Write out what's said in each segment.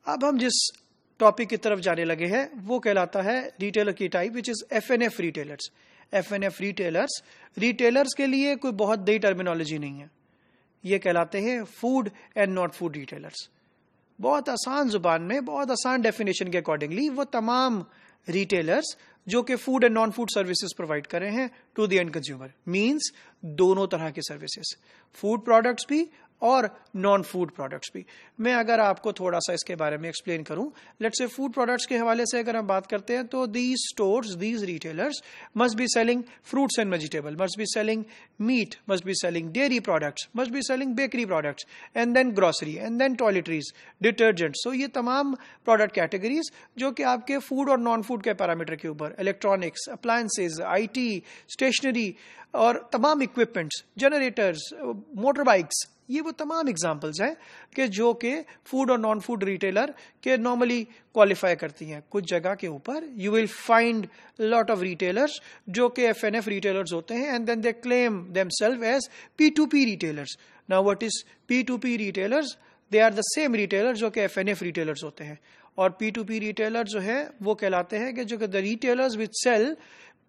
अब हम जिस टॉपिक की तरफ जाने लगे हैं वो कहलाता है रिटेलर की type, which is FNF retailers. FNF retailers के लिए कोई बहुत नई टर्मिनोलॉजी नहीं है, ये कहलाते हैं food and not food retailers. बहुत आसान जुबान में, बहुत आसान डेफिनेशन के अकॉर्डिंगली वो तमाम रिटेलर्स जो कि food and non food services provide कर रहे हैं to the end consumer, means दोनों तरह के सर्विसेज, फूड प्रोडक्ट्स भी और नॉन फूड प्रोडक्ट्स भी। मैं अगर आपको थोड़ा सा इसके बारे में एक्सप्लेन करूं, लेट्स से फूड प्रोडक्ट्स के हवाले से अगर हम बात करते हैं तो these stores, these retailers must be selling fruits and vegetable, must be selling meat, must be selling dairy products, must be selling bakery products, and then grocery, and then toiletries, detergent. So ये तमाम product categories जो कि आपके food और non food के parameter के ऊपर, electronics, appliances, IT, stationery और तमाम इक्विपमेंट्स, जनरेटर्स, मोटर बाइक्स, ये वो तमाम एग्जाम्पल्स हैं कि जो कि फूड और नॉन फूड रिटेलर के नॉर्मली क्वालिफाई करती हैं। कुछ जगह के ऊपर you will find lot of retailers जो कि एफएनएफ रिटेलर्स होते हैं, and then they claim themselves as P2P retailers. Now what is P2P retailers? They are the same retailer जो कि एफएनएफ रिटेलर्स होते हैं। और P2P रिटेलर जो है वो कहलाते हैं कि जो कि the retailers which sell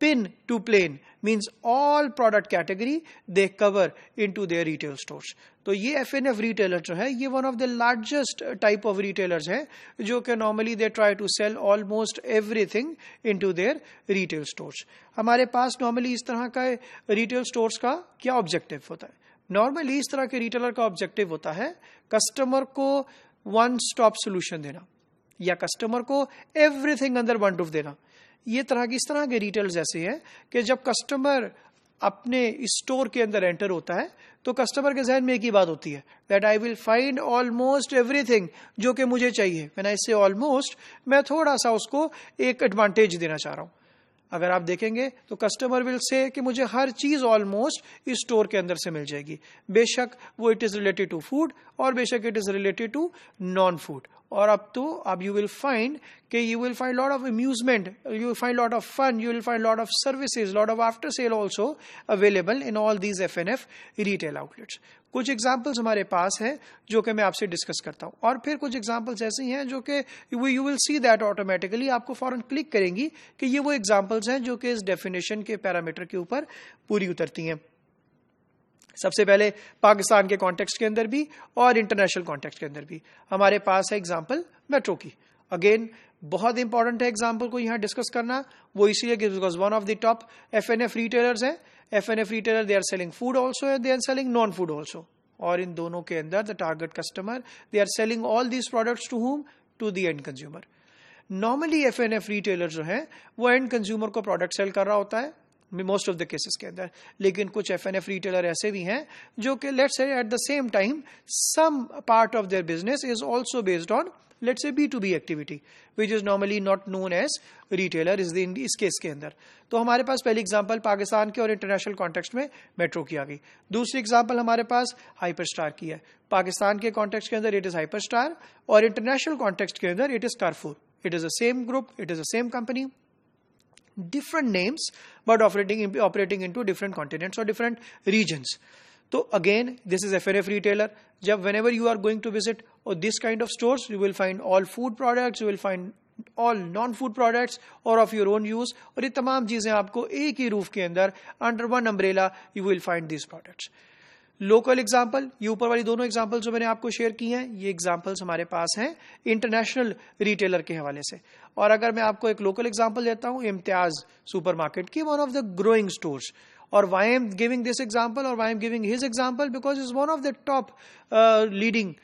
pin to plane, means all product category they cover into their retail stores. तो ये एफएनएफ रिटेलर जो है ये one of the largest type of retailers हैं जो कि normally they try to sell almost everything into their retail stores. हमारे पास नॉर्मली इस तरह का रिटेल स्टोर्स का क्या ऑब्जेक्टिव होता है? नॉर्मली इस तरह के रिटेलर का ऑब्जेक्टिव होता है कस्टमर को वन स्टॉप सोल्यूशन देना या कस्टमर को एवरीथिंग अंडर वन रूफ देना। ये इस तरह के रिटेल्स ऐसे हैं कि जब कस्टमर अपने स्टोर के अंदर एंटर होता है तो कस्टमर के जहन में एक ही बात होती है, that I will find almost everything जो कि मुझे चाहिए। व्हेन आई से ऑलमोस्ट, मैं थोड़ा सा उसको एक एडवांटेज देना चाह रहा हूं। अगर आप देखेंगे तो कस्टमर विल से कि मुझे हर चीज ऑलमोस्ट इस स्टोर के अंदर से मिल जाएगी, बेशक वो it is related to food और बेशक it is related to non food. और अब यू विल फाइंड कि you will find lot of amusement, you will find lot of fun, you will find lot of services, lot of after sale also available in all these FNF retail outlets. कुछ examples हमारे पास हैं जो कि मैं आपसे discuss करता हूं, और फिर कुछ एग्जाम्पल्स ऐसी हैं जो कि you will see that automatically आपको फौरन क्लिक करेंगी कि ये वो एग्जाम्पल्स हैं जो कि इस डेफिनेशन के पैरामीटर के ऊपर पूरी उतरती हैं। सबसे पहले पाकिस्तान के कॉन्टेक्स्ट के अंदर भी और इंटरनेशनल कॉन्टेक्स्ट के अंदर भी हमारे पास है एग्जांपल मेट्रो की। अगेन बहुत इंपॉर्टेंट है एग्जांपल को यहां डिस्कस करना, वो इसलिए because one of the top FNF retailers है। FNF retailer they are selling food also and they are selling non food also, और इन दोनों के अंदर the target customer they are selling all these products to whom? To the end consumer. Normally FNF retailer जो है वो end consumer को product cell कर रहा होता है मोस्ट ऑफ द केसेस के अंदर, लेकिन कुछ एफएनएफ रिटेलर ऐसे भी हैं जो कि let's say at the same time some part of their business is also based on let's say B2B activity which is normally not known as retailer इस केस के अंदर। तो हमारे पास पहली एग्जांपल पाकिस्तान के और इंटरनेशनल कॉन्टेक्स्ट में मेट्रो की आ गई। दूसरी एग्जांपल हमारे पास हाइपर स्टार की है। पाकिस्तान के कॉन्टेक्स्ट के अंदर इट इज हाइपर स्टार और इंटरनेशनल कॉन्टेक्स्ट के अंदर it is Carrefour. It is the same group, it is the same company, different names but operating into different continents or different regions. So again this is FNF retailer. Jab whenever you are going to visit or this kind of stores, you will find all food products, you will find all non food products or of your own use, और ये तमाम चीजें आपको एक ही roof के अंदर under one umbrella you will find these products. Local example, ये ऊपर वाली दोनों एग्जाम्पल जो मैंने आपको शेयर की हैं ये एग्जाम्पल्स हमारे पास हैं इंटरनेशनल रिटेलर के हवाले से। और अगर मैं आपको एक लोकल एग्जाम्पल देता हूं इम्तियाज सुपरमार्केट की, one of the growing stores, और why I am giving this example or why I am giving his example, because it's one of the top leading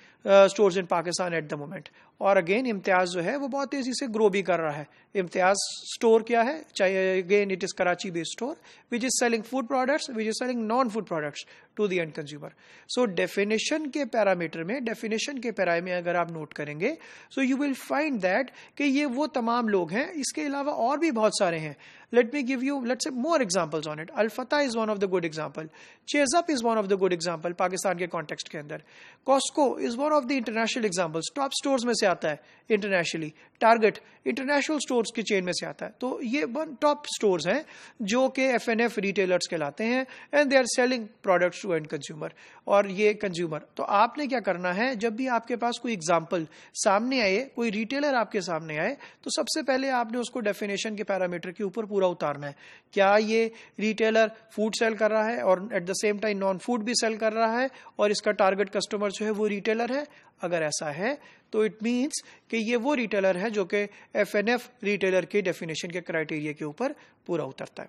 stores in Pakistan at the moment. और again Imtiaz जो है वो बहुत तेजी से grow भी कर रहा है। इम्तियाज स्टोर क्या है? चाहे again it is Karachi based store which is selling food products, which is selling non food products to the end consumer. So definition के पैरामीटर में, डेफिनेशन के पैरा में अगर आप नोट करेंगे so you will find that कि ये वो तमाम लोग हैं। इसके अलावा और भी बहुत सारे हैं। Let me give you, let's say, more examples on it. Al-Fatah is one of the good example. Chase Up is one of the good example Pakistan के context के अंदर. Costco is one of the international examples. Top stores में से आता है internationally. Target international stores की chain में से आता है. तो ये top stores हैं जो कि FNF retailers कहलाते हैं and they are selling products to end consumer, और ये कंज्यूमर। तो आपने क्या करना है, जब भी आपके पास कोई एग्जाम्पल सामने आए, कोई रिटेलर आपके सामने आए, तो सबसे पहले आपने उसको डेफिनेशन के पैरामीटर के ऊपर पूरा उतारना है। क्या ये रिटेलर फूड सेल कर रहा है और eight the same time non food भी सेल कर रहा है, और इसका टारगेट कस्टमर जो है वो रिटेलर है? अगर ऐसा है तो इट मीन्स कि ये वो रिटेलर है जो कि FNF रिटेलर के डेफिनेशन के क्राइटेरिया के ऊपर पूरा उतरता है।